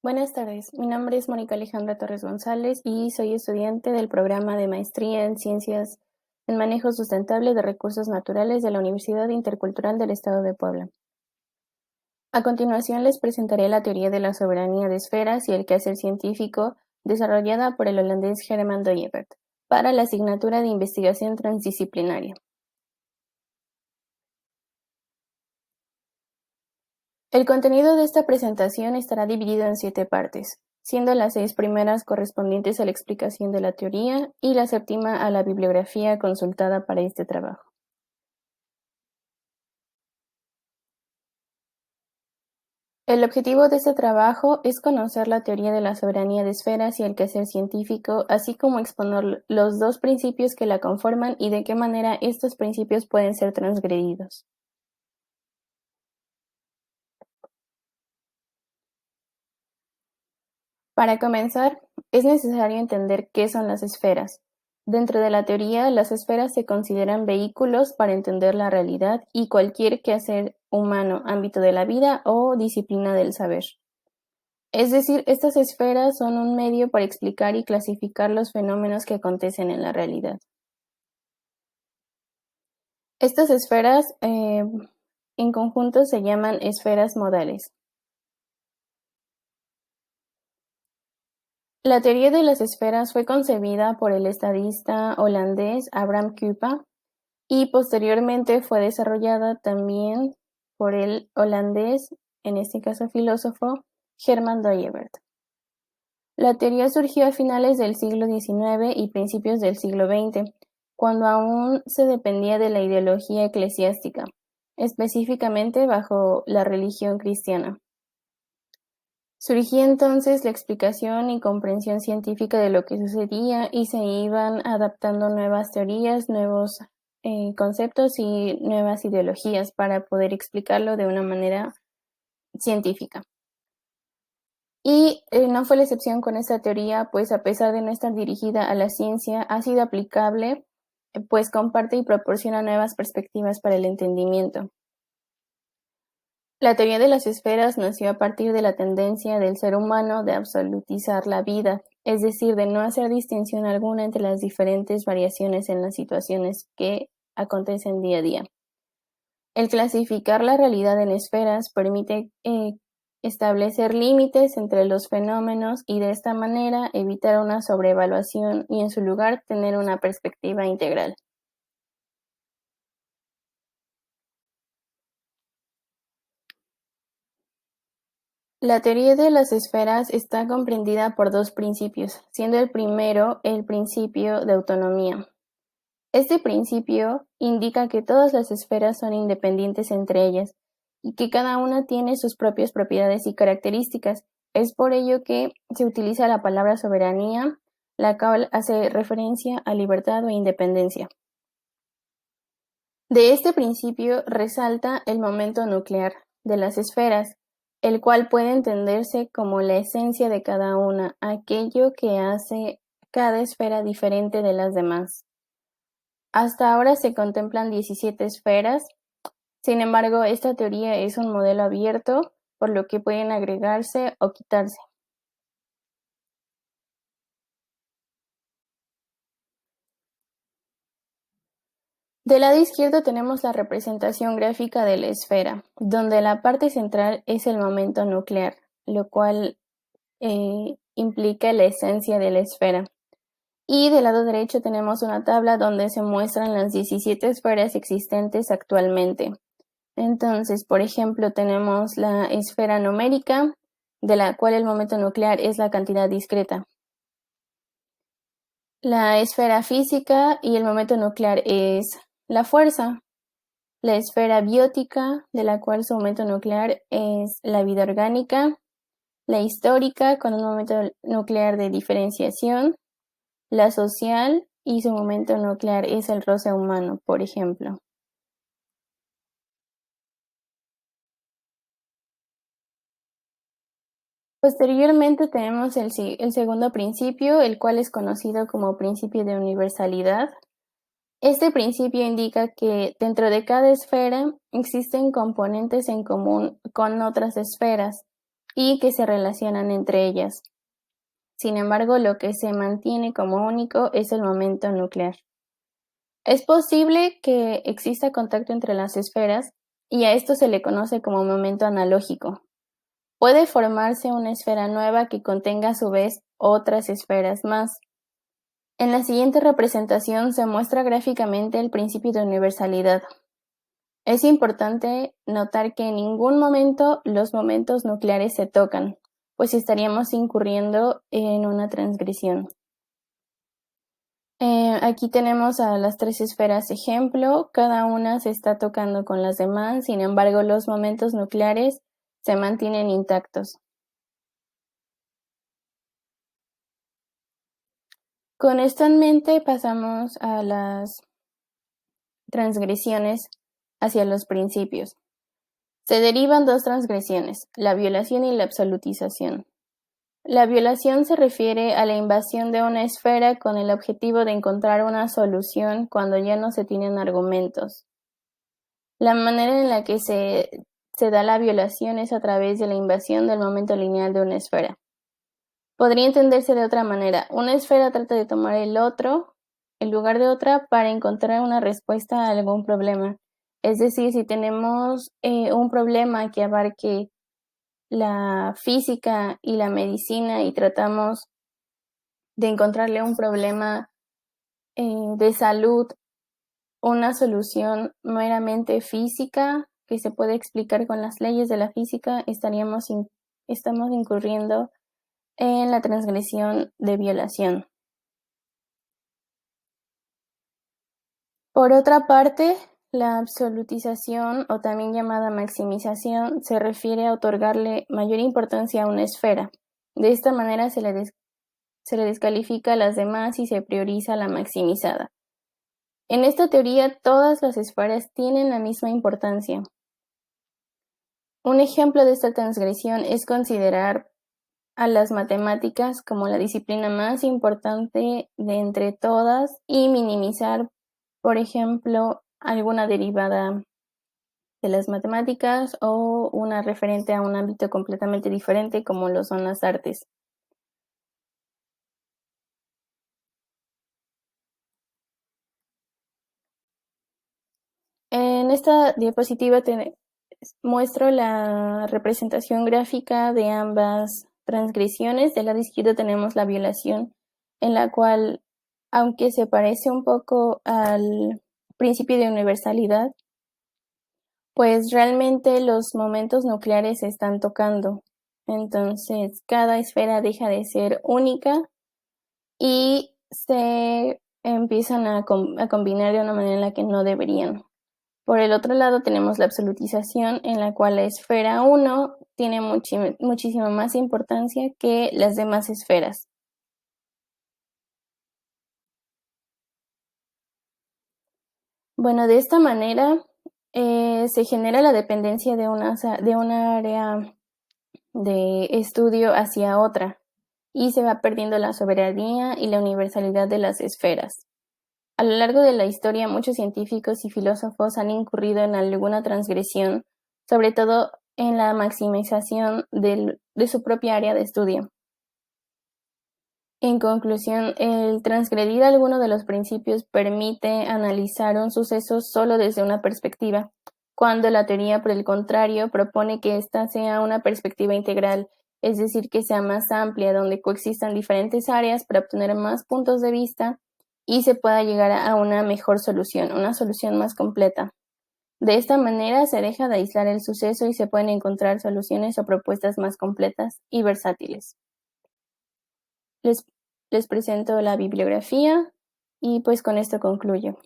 Buenas tardes, mi nombre es Mónica Alejandra Torres González y soy estudiante del programa de Maestría en Ciencias en Manejo Sustentable de Recursos Naturales de la Universidad Intercultural del Estado de Puebla. A continuación les presentaré la teoría de la soberanía de esferas y el quehacer científico desarrollada por el holandés Herman Dooyeweerd para la asignatura de investigación transdisciplinaria. El contenido de esta presentación estará dividido en 7 partes, siendo las 6 primeras correspondientes a la explicación de la teoría y la séptima a la bibliografía consultada para este trabajo. El objetivo de este trabajo es conocer la teoría de la soberanía de esferas y el quehacer científico, así como exponer los 2 principios que la conforman y de qué manera estos principios pueden ser transgredidos. Para comenzar, es necesario entender qué son las esferas. Dentro de la teoría, las esferas se consideran vehículos para entender la realidad y cualquier quehacer humano, ámbito de la vida o disciplina del saber. Es decir, estas esferas son un medio para explicar y clasificar los fenómenos que acontecen en la realidad. Estas esferas en conjunto se llaman esferas modales. La teoría de las esferas fue concebida por el estadista holandés Abraham Kuyper y posteriormente fue desarrollada también por el holandés, en este caso filósofo, Herman Dooyeweerd. La teoría surgió a finales del siglo XIX y principios del siglo XX, cuando aún se dependía de la ideología eclesiástica, específicamente bajo la religión cristiana. Surgía entonces la explicación y comprensión científica de lo que sucedía y se iban adaptando nuevas teorías, nuevos conceptos y nuevas ideologías para poder explicarlo de una manera científica. Y no fue la excepción con esta teoría, pues a pesar de no estar dirigida a la ciencia, ha sido aplicable, pues comparte y proporciona nuevas perspectivas para el entendimiento. La teoría de las esferas nació a partir de la tendencia del ser humano de absolutizar la vida, es decir, de no hacer distinción alguna entre las diferentes variaciones en las situaciones que acontecen día a día. El clasificar la realidad en esferas permite establecer límites entre los fenómenos y de esta manera evitar una sobreevaluación y en su lugar tener una perspectiva integral. La teoría de las esferas está comprendida por 2 principios, siendo el primero el principio de autonomía. Este principio indica que todas las esferas son independientes entre ellas y que cada una tiene sus propias propiedades y características. Es por ello que se utiliza la palabra soberanía, la cual hace referencia a libertad o independencia. De este principio resalta el momento nuclear de las esferas, el cual puede entenderse como la esencia de cada una, aquello que hace cada esfera diferente de las demás. Hasta ahora se contemplan 17 esferas, sin embargo, esta teoría es un modelo abierto, por lo que pueden agregarse o quitarse. Del lado izquierdo tenemos la representación gráfica de la esfera, donde la parte central es el momento nuclear, lo cual implica la esencia de la esfera. Y del lado derecho tenemos una tabla donde se muestran las 17 esferas existentes actualmente. Entonces, por ejemplo, tenemos la esfera numérica, de la cual el momento nuclear es la cantidad discreta. La esfera física y el momento nuclear es la fuerza. La esfera biótica, de la cual su momento nuclear es la vida orgánica. La histórica, con un momento nuclear de diferenciación. La social y su momento nuclear es el roce humano, por ejemplo. Posteriormente tenemos el segundo principio, el cual es conocido como principio de universalidad. Este principio indica que dentro de cada esfera existen componentes en común con otras esferas, y que se relacionan entre ellas. Sin embargo, lo que se mantiene como único es el momento nuclear. Es posible que exista contacto entre las esferas y a esto se le conoce como momento analógico. Puede formarse una esfera nueva que contenga a su vez otras esferas más. En la siguiente representación se muestra gráficamente el principio de universalidad. Es importante notar que en ningún momento los momentos nucleares se tocan, pues estaríamos incurriendo en una transgresión. Aquí tenemos a las tres esferas ejemplo, cada una se está tocando con las demás, sin embargo los momentos nucleares se mantienen intactos. Con esto en mente pasamos a las transgresiones hacia los principios. Se derivan dos transgresiones, la violación y la absolutización. La violación se refiere a la invasión de una esfera con el objetivo de encontrar una solución cuando ya no se tienen argumentos. La manera en la que se da la violación es a través de la invasión del momento lineal de una esfera. Podría entenderse de otra manera. Una esfera trata de tomar el lugar de otra para encontrar una respuesta a algún problema. Es decir, si tenemos un problema que abarque la física y la medicina y tratamos de encontrarle un problema de salud, una solución meramente física que se puede explicar con las leyes de la física, estamos incurriendo en la transgresión de violación. Por otra parte, la absolutización, o también llamada maximización, se refiere a otorgarle mayor importancia a una esfera. De esta manera se le descalifica a las demás y se prioriza la maximizada. En esta teoría, todas las esferas tienen la misma importancia. Un ejemplo de esta transgresión es considerar a las matemáticas como la disciplina más importante de entre todas y minimizar, por ejemplo, alguna derivada de las matemáticas o una referente a un ámbito completamente diferente como lo son las artes. En esta diapositiva muestro la representación gráfica de ambas transgresiones. Del lado izquierdo tenemos la violación, en la cual, aunque se parece un poco al principio de universalidad, pues realmente los momentos nucleares se están tocando. Entonces, cada esfera deja de ser única y se empiezan a combinar de una manera en la que no deberían. Por el otro lado tenemos la absolutización, en la cual la esfera 1 tiene muchísima más importancia que las demás esferas. Bueno, de esta manera se genera la dependencia de una área de estudio hacia otra y se va perdiendo la soberanía y la universalidad de las esferas. A lo largo de la historia, muchos científicos y filósofos han incurrido en alguna transgresión, sobre todo en la maximización de su propia área de estudio. En conclusión, el transgredir alguno de los principios permite analizar un suceso solo desde una perspectiva, cuando la teoría, por el contrario, propone que ésta sea una perspectiva integral, es decir, que sea más amplia, donde coexistan diferentes áreas para obtener más puntos de vista y se pueda llegar a una mejor solución, una solución más completa. De esta manera se deja de aislar el suceso y se pueden encontrar soluciones o propuestas más completas y versátiles. Les presento la bibliografía y pues con esto concluyo.